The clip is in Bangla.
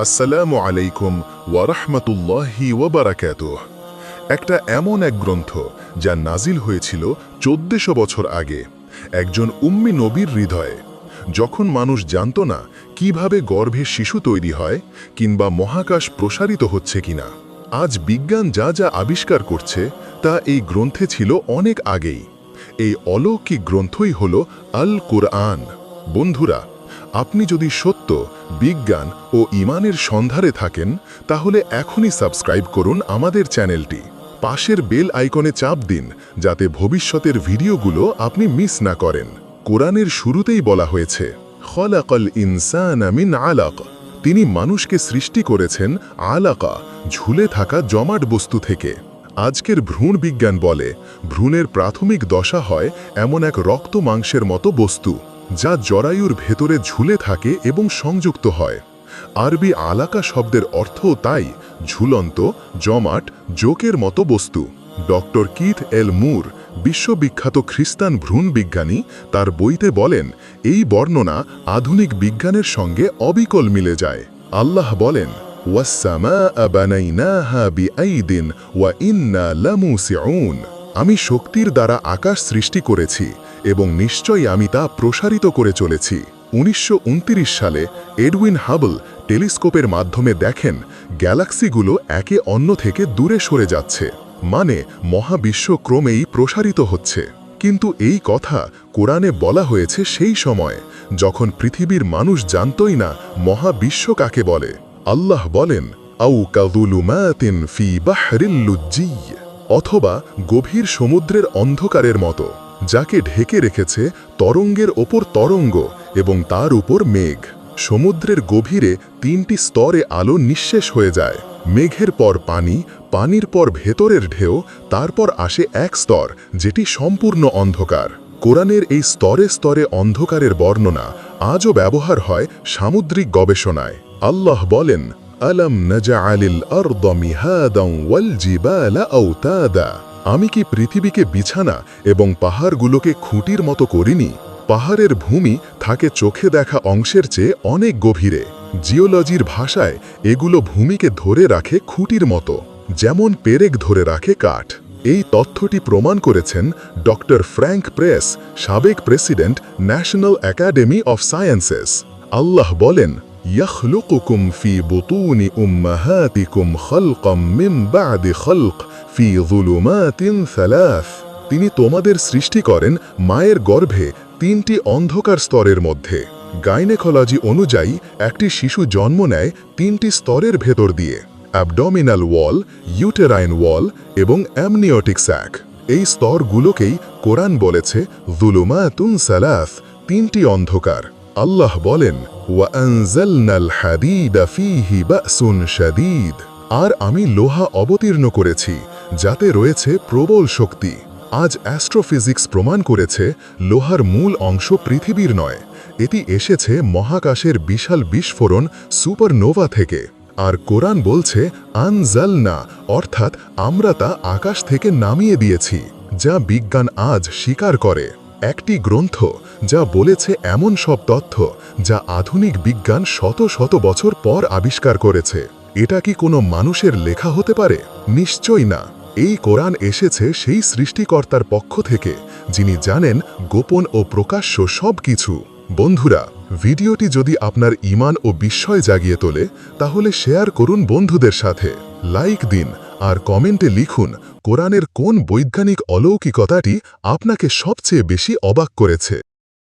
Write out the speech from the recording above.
আসসালামু আলাইকুম ওয়া রাহমাতুল্লাহি ওয়া বারাকাতুহু। একটা এমন এক গ্রন্থ যা নাজিল হয়েছিল 1400 বছর আগে একজন উম্মি নবীর হৃদয়ে, যখন মানুষ জানত না কিভাবে গর্ভে শিশু তৈরি হয় কিংবা মহাকাশ প্রসারিত হচ্ছে কিনা। আজ বিজ্ঞান যা যা আবিষ্কার করছে তা এই গ্রন্থে ছিল অনেক আগেই। এই অলৌকিক গ্রন্থই হল আল কুরআন। বন্ধুরা, আপনি যদি সত্য, বিজ্ঞান ও ঈমানের সন্ধানে থাকেন তাহলে এখনই সাবস্ক্রাইব করুন আমাদের চ্যানেলটি। পাশের বেল আইকনে চাপ দিন যাতে ভবিষ্যতের ভিডিওগুলো আপনি মিস না করেন। কোরআনের শুরুতেই বলা হয়েছে, খলাকাল ইনসানা মিন আলাক। তিনি মানুষকে সৃষ্টি করেছেন আলাকা, ঝুলে থাকা জমাট বস্তু থেকে। আজকের ভ্রূণ বিজ্ঞান বলে ভ্রূণের প্রাথমিক দশা হয় এমন এক রক্ত মাংসের মতো বস্তু যা জরায়ুর ভেতরে ঝুলে থাকে এবং সংযুক্ত হয়। আরবি আলাকা শব্দের অর্থও তাই, ঝুলন্ত, জমাট, জোকের মতো বস্তু। ডক্টর কিথ এল মুর, বিশ্ববিখ্যাত খ্রিস্টান ভ্রূণ বিজ্ঞানী, তার বইতে বলেন এই বর্ণনা আধুনিক বিজ্ঞানের সঙ্গে অবিকল মিলে যায়। আল্লাহ বলেন, ওয়াস-সামাআ বানাইনাহা বিআইদিন ওয়া ইন্না লামুসিউন। আমি শক্তির দ্বারা আকাশ সৃষ্টি করেছি এবং নিশ্চয়ই আমি তা প্রসারিত করে চলেছি। 1929 সালে এডউইন হাবল টেলিস্কোপের মাধ্যমে দেখেন গ্যালাক্সিগুলো একে অন্য থেকে দূরে সরে যাচ্ছে, মানে মহাবিশ্ব ক্রমেই প্রসারিত হচ্ছে। কিন্তু এই কথা কোরআনে বলা হয়েছে সেই সময় যখন পৃথিবীর মানুষ জানতই না মহাবিশ্ব কাকে বলে। আল্লাহ বলেন, আউ কাযুলুমাতিন ফি বাহরিল লুজ্জি, অথবা গভীর সমুদ্রের অন্ধকারের মতো, যাকে ঢেকে রেখেছে তরঙ্গের ওপর তরঙ্গ এবং তার উপর মেঘ। সমুদ্রের গভীরে 3টি স্তরে আলো নিঃশেষ হয়ে যায়। মেঘের পর পানি, পানির পর ভেতরের ঢেউ, তারপর আসে এক স্তর যেটি সম্পূর্ণ অন্ধকার। কোরআনের এই স্তরে স্তরে অন্ধকারের বর্ণনা আজও ব্যবহার হয় সামুদ্রিক গবেষণায়। আল্লাহ বলেন, আলম নাজআলিল আরদা মিহাদান ওয়াল জিবালা আওতাদা। আমি কি পৃথিবীকে বিছানা এবং পাহাড়গুলোকে খুঁটির মতো করিনি? পাহাড়ের ভূমি থাকে চোখে দেখা অংশের চেয়ে অনেক গভীরে। জিওলজির ভাষায় এগুলো ভূমিকে ধরে রাখে খুঁটির মতো, যেমন পেরেক ধরে রাখে কাঠ। এই তথ্যটি প্রমাণ করেছেন ডক্টর ফ্র্যাঙ্ক প্রেস, সাবেক president, national academy of sciences. আল্লাহ বলেন, ইয়াখলুকুকুম ফি বুতুনি উম্মাহাতিকুম খালকাম মিন বা'দি খালক ফি যুলুমাতিন সালাস। তিনি তোমাদের সৃষ্টি করেন মায়ের গর্ভে 3টি অন্ধকার স্তরের মধ্যে। গাইনেকোলজি অনুযায়ী একটি শিশু জন্ম নেয় 3টি স্তরের ভেতর দিয়ে: অ্যাবডোমিনাল ওয়াল, ইউটেরাইন ওয়াল এবং অ্যামনিওটিক স্যাক। এই স্তরগুলোকেই কোরআন বলেছে যুলুমাতুন সালাস, 3টি অন্ধকার। আল্লাহ বলেন, ওয়া আনজালনাল হাদিদা ফীহি বা'সুন শাদীদ। আর আমি লোহা অবতীর্ণ করেছি যাতে রয়েছে প্রবল শক্তি। আজ অ্যাস্ট্রোফিজিক্স প্রমাণ করেছে লোহার মূল অংশ পৃথিবীর নয়, এটি এসেছে মহাকাশের বিশাল বিস্ফোরণ সুপারনোভা থেকে। আর কোরআন বলছে আনজালনা, অর্থাৎ আমরা তা আকাশ থেকে নামিয়ে দিয়েছি, যা বিজ্ঞান আজ স্বীকার করে। একটি গ্রন্থ যা বলেছে এমন সব তথ্য যা আধুনিক বিজ্ঞান শত শত বছর পর আবিষ্কার করেছে। এটা কি কোনো মানুষের লেখা হতে পারে? নিশ্চয়ই না। এই কোরআন এসেছে সেই সৃষ্টিকর্তার পক্ষ থেকে, যিনি জানেন গোপন ও প্রকাশ্য সব কিছু। বন্ধুরা, ভিডিওটি যদি আপনার ঈমান ও বিস্ময় জাগিয়ে তোলে তাহলে শেয়ার করুন বন্ধুদের সাথে, লাইক দিন আর কমেন্টে লিখুন কোরআনের কোন বৈজ্ঞানিক অলৌকিকতাটি আপনাকে সবচেয়ে বেশি অবাক করেছে।